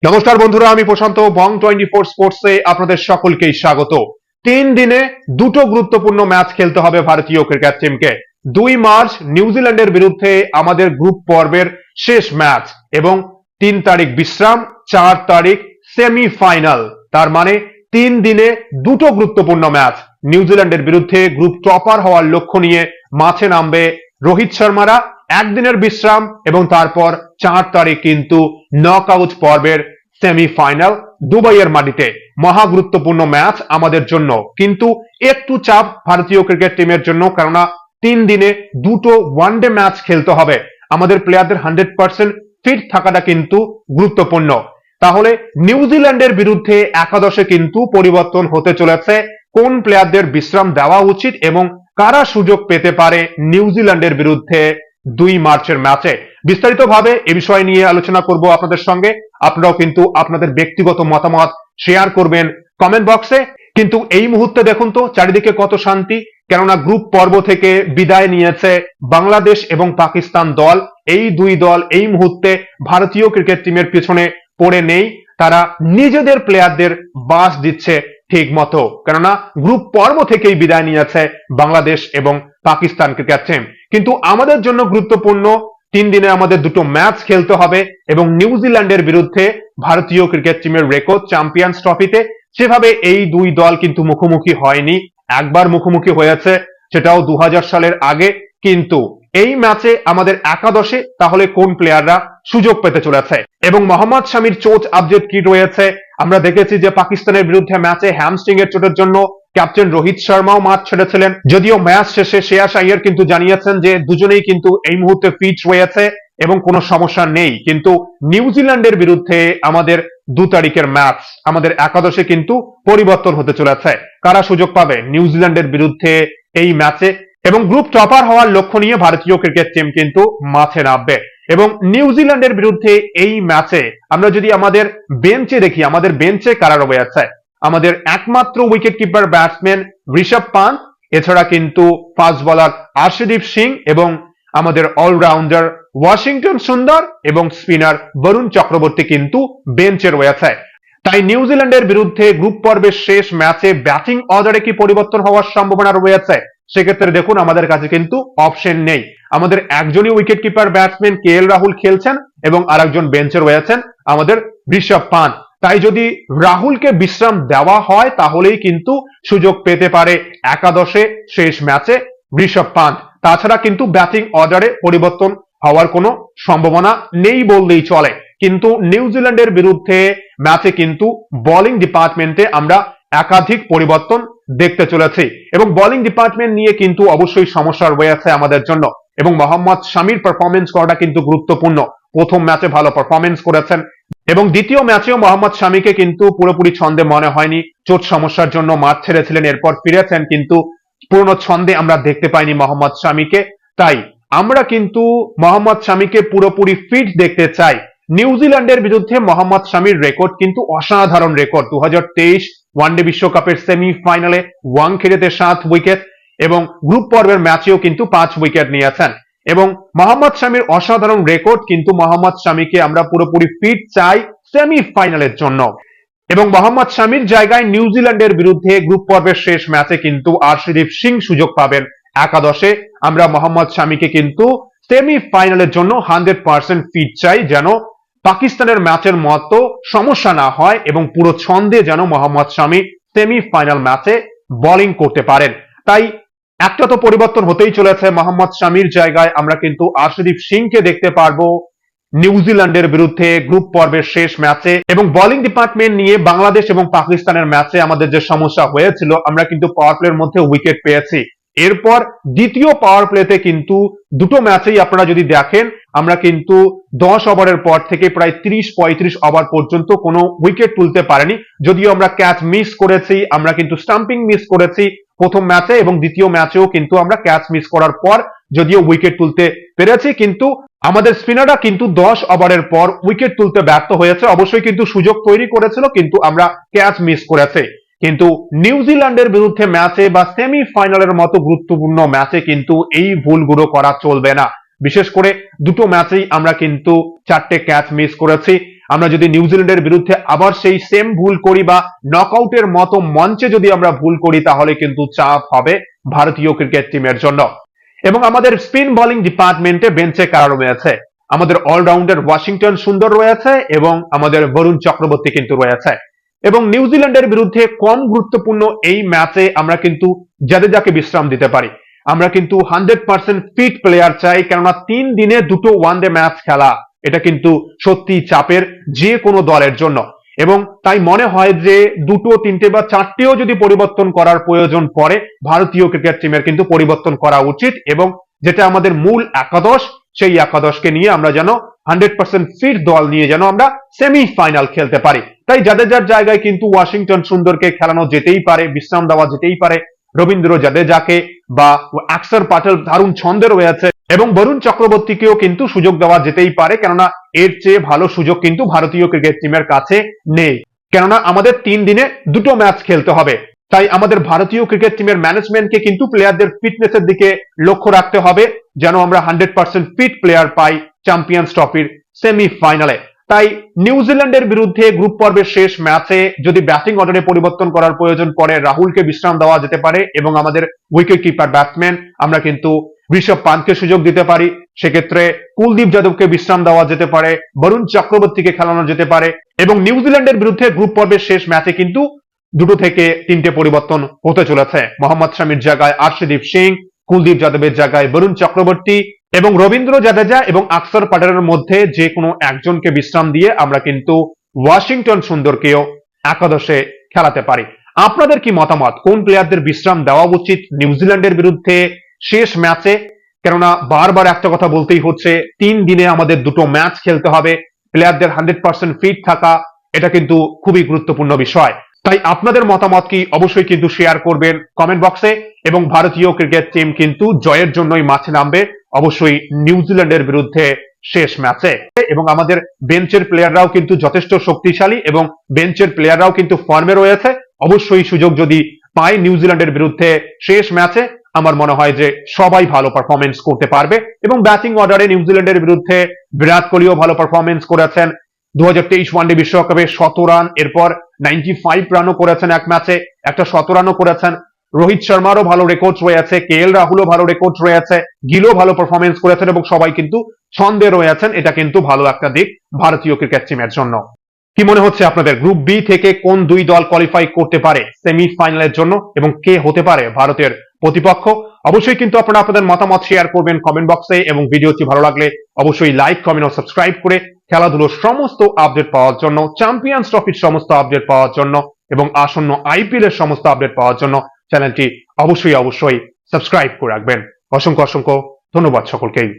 নমস্কার বন্ধুরা, আমি প্রশান্ত বং 24 স্পোর্টসে আপনাদের সকলকেই স্বাগত। 3 দিনে দুটো গুরুত্বপূর্ণ ম্যাচ খেলতে হবে ভারতীয় ক্রিকেট টিমকে। 2 মার্চ নিউজিল্যান্ডের বিরুদ্ধে আমাদের গ্রুপ পর্বের শেষ ম্যাচ এবং 3 তারিখ বিশ্রাম, 4 তারিখ সেমিফাইনাল। তার মানে 3 দিনে দুটো গুরুত্বপূর্ণ ম্যাচ। নিউজিল্যান্ডের বিরুদ্ধে গ্রুপ টপার হওয়ার লক্ষ্য নিয়ে মাঠে নামবে রোহিত শর্মারা। একদিনের বিশ্রাম এবং তারপর 4 তারিখ কিন্তু নকআউট পর্বের সেমিফাইনাল দুবাইয়ের মাটিতে। মহা গুরুত্বপূর্ণ ম্যাচ আমাদের জন্য, কিন্তু একটু চাপ ভারতীয় ক্রিকেট টিমের জন্য, কেননা 3 দিনে দুটো ওয়ানডে ম্যাচ খেলতে হবে। আমাদের প্লেয়ারদের 100% ফিট থাকাটা কিন্তু গুরুত্বপূর্ণ। তাহলে নিউজিল্যান্ডের বিরুদ্ধে একাদশে কিন্তু পরিবর্তন হতে চলেছে। কোন প্লেয়ারদের বিশ্রাম দেওয়া উচিত এবং কারা সুযোগ পেতে পারে নিউজিল্যান্ডের বিরুদ্ধে 2 মার্চের ম্যাচে, বিস্তারিতভাবে এ বিষয় নিয়ে আলোচনা করব আপনাদের সঙ্গে। আপনারাও কিন্তু আপনাদের ব্যক্তিগত মতামত শেয়ার করবেন কমেন্ট বক্সে। কিন্তু এই মুহূর্তে দেখুন তো চারিদিকে কত শান্তি, কেননা গ্রুপ পর্ব থেকে বিদায় নিয়েছে বাংলাদেশ এবং পাকিস্তান দল। এই দুই দল এই মুহূর্তে ভারতীয় ক্রিকেট টিমের পিছনে পড়ে নেই, তারা নিজেদের প্লেয়ারদের বাস দিচ্ছে ঠিক মতো, কেননা গ্রুপ পর্ব থেকেই বিদায় নিয়েছে বাংলাদেশ এবং পাকিস্তান ক্রিকেট টিম। কিন্তু আমাদের জন্য গুরুত্বপূর্ণ, 3 দিনে আমাদের দুটো ম্যাচ খেলতে হবে এবং নিউজিল্যান্ডের বিরুদ্ধে ভারতীয় ক্রিকেট টিমের রেকর্ড চ্যাম্পিয়ন্স ট্রফিতে সেভাবে এই দুই দল কিন্তু মুখোমুখি হয়নি। একবার মুখোমুখি হয়েছে, সেটাও 2000 সালের আগে। কিন্তু এই ম্যাচে আমাদের একাদশে তাহলে কোন প্লেয়াররা সুযোগ পেতে চলেছে এবং মোহাম্মদ শামির চোট আপডেট কি রয়েছে। আমরা দেখেছি যে পাকিস্তানের বিরুদ্ধে ম্যাচে হ্যামস্ট্রিং এর চোটের জন্য ক্যাপ্টেন রোহিত শর্মাও মাঠ ছেড়েছিলেন। যদিও ম্যাচ শেষে শ্রেয়াস আইয়ার কিন্তু জানিয়েছেন যে দুজনেই কিন্তু এই মুহূর্তে ফিট রয়েছে এবং কোনো সমস্যা নেই। কিন্তু নিউজিল্যান্ডের বিরুদ্ধে আমাদের 2 তারিখের ম্যাচ, আমাদের একাদশে কিন্তু পরিবর্তন হতে চলেছে। কারা সুযোগ পাবে নিউজিল্যান্ডের বিরুদ্ধে এই ম্যাচে এবং গ্রুপ টপার হওয়ার লক্ষ্য নিয়ে ভারতীয় ক্রিকেট টিম কিন্তু মাঠে নামবে। এবং নিউজিল্যান্ডের বিরুদ্ধে এই ম্যাচে আমরা যদি আমাদের বেঞ্চে দেখি, আমাদের বেঞ্চে কারা রয়েছে। আমাদের একমাত্র উইকেট কিপার ব্যাটসম্যান ঋষভ পান্থ, এছাড়া কিন্তু ফাস্ট বোলার আর্শদীপ সিং এবং আমাদের অলরাউন্ডার ওয়াশিংটন সুন্দর এবং স্পিনার বরুণ চক্রবর্তী কিন্তু বেঞ্চে রয়েছে। তাই নিউজিল্যান্ডের বিরুদ্ধে গ্রুপ পর্বের শেষ ম্যাচে ব্যাটিং অর্ডারে কি পরিবর্তন হওয়ার সম্ভাবনা রয়েছে? সেক্ষেত্রে দেখুন আমাদের কাছে কিন্তু অপশন নেই। আমাদের একজনই উইকেট কিপার ব্যাটসম্যান কে এল রাহুল খেলছেন এবং আরেকজন বেঞ্চে রয়েছেন আমাদের ঋষভ পান্থ। তাই যদি রাহুলকে বিশ্রাম দেওয়া হয় তাহলেই কিন্তু সুযোগ পেতে পারে একাদশে শেষ ম্যাচে ঋষভ পান্থ। তাছাড়া কিন্তু ব্যাটিং অর্ডারে পরিবর্তন হওয়ার কোনো সম্ভাবনা নেই বললেই চলে। কিন্তু নিউজিল্যান্ডের বিরুদ্ধে ম্যাচে কিন্তু বোলিং ডিপার্টমেন্টে আমরা একাধিক পরিবর্তন দেখতে চলেছি এবং বোলিং ডিপার্টমেন্ট নিয়ে কিন্তু অবশ্যই সমস্যা রয়েছে আমাদের জন্য। এবং মোহাম্মদ শামির পারফরমেন্স করাটা কিন্তু গুরুত্বপূর্ণ। প্রথম ম্যাচে ভালো পারফরমেন্স করেছেন এবং দ্বিতীয় ম্যাচেও মোহাম্মদ শামিকে কিন্তু পুরোপুরি ছন্দে মনে হয়নি, চোট সমস্যার জন্য মাঠ ছেড়েছিলেন, এরপর ফিরেছেন, কিন্তু পূর্ণ ছন্দে আমরা দেখতে পাইনি মোহাম্মদ শামিকে। তাই আমরা কিন্তু মোহাম্মদ শামিকে পুরোপুরি ফিট দেখতে চাই। নিউজিল্যান্ডের বিরুদ্ধে মোহাম্মদ শামির রেকর্ড কিন্তু অসাধারণ রেকর্ড। 2023 ওয়ানডে বিশ্বকাপের সেমিফাইনালে ওয়াংখেড়েতে 7 উইকেট এবং গ্রুপ পর্বের ম্যাচেও কিন্তু 5 উইকেট নিয়েছেন। এবং মোহাম্মদ শামির অসাধারণ রেকর্ড, কিন্তু মোহাম্মদ শামিকে আমরা পুরোপুরি ফিট চাই সেমিফাইনালের জন্য। এবং মোহাম্মদ শামির জায়গায় নিউজিল্যান্ডের বিরুদ্ধে গ্রুপ পর্বের শেষ ম্যাচে কিন্তু আর্শদীপ সিং সুযোগ পাবেন একাদশে। আমরা মোহাম্মদ শামিকে কিন্তু সেমিফাইনালের জন্য 100% ফিট চাই, যেন পাকিস্তানের ম্যাচের মতো সমস্যা না হয় এবং পুরো ছন্দে যেন মোহাম্মদ শামি সেমিফাইনাল ম্যাচে বোলিং করতে পারেন। তাই একটা তো পরিবর্তন হতেই চলেছে, মোহাম্মদ শামির জায়গায় আমরা কিন্তু আর্শদীপ সিংকে দেখতে পারবো নিউজিল্যান্ডের বিরুদ্ধে গ্রুপ পর্বের শেষ ম্যাচে। এবং বোলিং ডিপার্টমেন্ট নিয়ে বাংলাদেশ এবং পাকিস্তানের ম্যাচে আমাদের যে সমস্যা হয়েছিল, আমরা কিন্তু পাওয়ার প্লের মধ্যে উইকেট পেয়েছি। এরপর দ্বিতীয় পাওয়ার প্লেতে কিন্তু দুটো ম্যাচেই আপনারা যদি দেখেন, আমরা কিন্তু 10 ওভারের পর থেকে প্রায় 30-35 ওভার পর্যন্ত কোনো উইকেট তুলতে পারেনি। যদিও আমরা ক্যাচ মিস করেছি, আমরা কিন্তু স্টাম্পিং মিস করেছি প্রথম ম্যাচে এবং দ্বিতীয় ম্যাচেও কিন্তু আমরা ক্যাচ মিস করার পর যদিও উইকেট তুলতে পেরেছি, কিন্তু আমাদের স্পিনাররা কিন্তু 10 ওভারের পর উইকেট তুলতে ব্যর্থ হয়েছে। অবশ্যই কিন্তু সুযোগ তৈরি করেছিল, কিন্তু আমরা ক্যাচ মিস করেছি। কিন্তু নিউজিল্যান্ডের বিরুদ্ধে ম্যাচে বা সেমিফাইনালের মতো গুরুত্বপূর্ণ ম্যাচে কিন্তু এই ভুলগুলো করা চলবে না। বিশেষ করে দুটো ম্যাচেই আমরা কিন্তু 4টে ক্যাচ মিস করেছি। আমরা যদি নিউজিল্যান্ডের বিরুদ্ধে আবার সেই সেম ভুল করি বা নকআউটের মতো মঞ্চে যদি আমরা ভুল করি তাহলে কিন্তু চাপ হবে ভারতীয় ক্রিকেট টিমের জন্য। এবং আমাদের স্পিন বোলিং ডিপার্টমেন্টে বেঞ্চে কারা রয়েছে? আমাদের অলরাউন্ডার ওয়াশিংটন সুন্দর রয়েছে এবং আমাদের বরুণ চক্রবর্তী কিন্তু রয়েছে। এবং নিউজিল্যান্ডের বিরুদ্ধে কম গুরুত্বপূর্ণ এই ম্যাচে আমরা কিন্তু জাদেজাকে বিশ্রাম দিতে পারি। আমরা কিন্তু 100% ফিট প্লেয়ার চাই, কেননা 3 দিনে দুটো ওয়ানডে ম্যাচ খেলা এটা কিন্তু সত্যি চাপের যে কোনো দলের জন্য। এবং তাই মনে হয় যে দুটো, তিনটে বা চারটেও যদি পরিবর্তন করার প্রয়োজন পড়ে ভারতীয় ক্রিকেট টিমের কিন্তু পরিবর্তন করা উচিত। এবং যেটা আমাদের মূল একাদশ, সেই একাদশকে নিয়ে আমরা যেন 100% ফিট দল নিয়ে যেন আমরা সেমিফাইনাল খেলতে পারি। তাই জাদেজার জায়গায় কিন্তু ওয়াশিংটন সুন্দরকে খেলানো যেতেই পারে, বিশ্রাম দেওয়া যেতেই পারে রবীন্দ্র জাদেজাকে, বা অক্ষর প্যাটেল দারুণ ছন্দে রয়েছে এবং বরুণ চক্রবর্তীকেও কিন্তু সুযোগ দেওয়া যেতেই পারে, কেননা এর চেয়ে ভালো সুযোগ কিন্তু ভারতীয় ক্রিকেট টিমের কাছে নেই। কেননা আমাদের 3 দিনে দুটো ম্যাচ খেলতে হবে। তাই আমাদের ভারতীয় ক্রিকেট টিমের ম্যানেজমেন্টকে কিন্তু প্লেয়ারদের ফিটনেসের দিকে লক্ষ্য রাখতে হবে, যেন আমরা 100% ফিট প্লেয়ার পাই চ্যাম্পিয়ন্স ট্রফির সেমিফাইনালে। তাই নিউজিল্যান্ডের বিরুদ্ধে গ্রুপ পর্বের শেষ ম্যাচে যদি ব্যাটিং অর্ডারে পরিবর্তন করার প্রয়োজন পড়ে রাহুলকে বিশ্রাম দেওয়া যেতে পারে এবং আমাদের উইকেট কিপার ব্যাটসম্যান আমরা কিন্তু ঋষভ পান্তকে সুযোগ দিতে পারি। সেক্ষেত্রে কুলদীপ যাদবকে বিশ্রাম দেওয়া যেতে পারে, বরুণ চক্রবর্তীকে খেলানো যেতে পারে। এবং নিউজিল্যান্ডের বিরুদ্ধে গ্রুপ পর্বের শেষ ম্যাচে কিন্তু 2 থেকে 3টে পরিবর্তন হতে চলেছে। মোহাম্মদ শামির জায়গায় আর্শদীপ সিং, কুলদীপ যাদবের জায়গায় বরুণ চক্রবর্তী এবং রবীন্দ্র জাদেজা এবং অক্ষর প্যাটেলের মধ্যে যে কোনো একজনকে বিশ্রাম দিয়ে আমরা কিন্তু ওয়াশিংটন সুন্দরকেও একাদশে খেলাতে পারি। আপনাদের কি মতামত? কোন প্লেয়ারদের বিশ্রাম দেওয়া উচিত নিউজিল্যান্ডের বিরুদ্ধে শেষ ম্যাচে? কেননা বারবার একটা কথা বলতেই হচ্ছে, 3 দিনে আমাদের দুটো ম্যাচ খেলতে হবে, প্লেয়ারদের 100% ফিট থাকা এটা কিন্তু খুবই গুরুত্বপূর্ণ বিষয়। তাই আপনাদের মতামত কি অবশ্যই কিন্তু শেয়ার করবেন কমেন্ট বক্সে। এবং ভারতীয় ক্রিকেট টিম কিন্তু জয়ের জন্যই মাঠে নামবে অবশ্যই নিউজিল্যান্ডের বিরুদ্ধে শেষ ম্যাচে। এবং আমাদের বেঞ্চের প্লেয়াররাও কিন্তু যথেষ্ট শক্তিশালী এবং বেঞ্চের প্লেয়াররাও কিন্তু ফর্মে রয়েছে। অবশ্যই সুযোগ যদি পায় নিউজিল্যান্ডের বিরুদ্ধে শেষ ম্যাচে, আমার মনে হয় যে সবাই ভালো পারফরমেন্স করতে পারবে। এবং ব্যাটিং অর্ডারে নিউজিল্যান্ডের বিরুদ্ধে বিরাট কোহলিও ভালো পারফরমেন্স করেছেন। 2023 ওয়ানডে বিশ্বকাপে 17 রান, এরপর 95 রানও করেছেন এক ম্যাচে, একটা 17 রানও করেছেন। রোহিত শর্মারও ভালো রেকর্ড রয়েছে, KL রাহুলও ভালো রেকর্ড রয়েছে, গিলও ভালো পারফরমেন্স করেছেন এবং সবাই কিন্তু ছন্দে রয়েছেন। এটা কিন্তু ভালো একটা দিক ভারতীয় ক্রিকেট টিমের জন্য। কি মনে হচ্ছে আপনাদের গ্রুপ বি থেকে কোন 2 দল কোয়ালিফাই করতে পারে সেমিফাইনালের জন্য এবং কে হতে পারে ভারতের প্রতিপক্ষ? অবশ্যই কিন্তু আপনারা আপনাদের মতামত শেয়ার করবেন কমেন্ট বক্সে। এবং ভিডিওটি ভালো লাগলে অবশ্যই লাইক, কমেন্ট ও সাবস্ক্রাইব করে খেলাধুলোর সমস্ত আপডেট পাওয়ার জন্য, চ্যাম্পিয়ন্স ট্রফির সমস্ত আপডেট পাওয়ার জন্য এবং আসন্ন IPL এর সমস্ত আপডেট পাওয়ার জন্য চ্যানেলটি অবশ্যই সাবস্ক্রাইব করে রাখবেন। অসংখ্য ধন্যবাদ সকলকেই।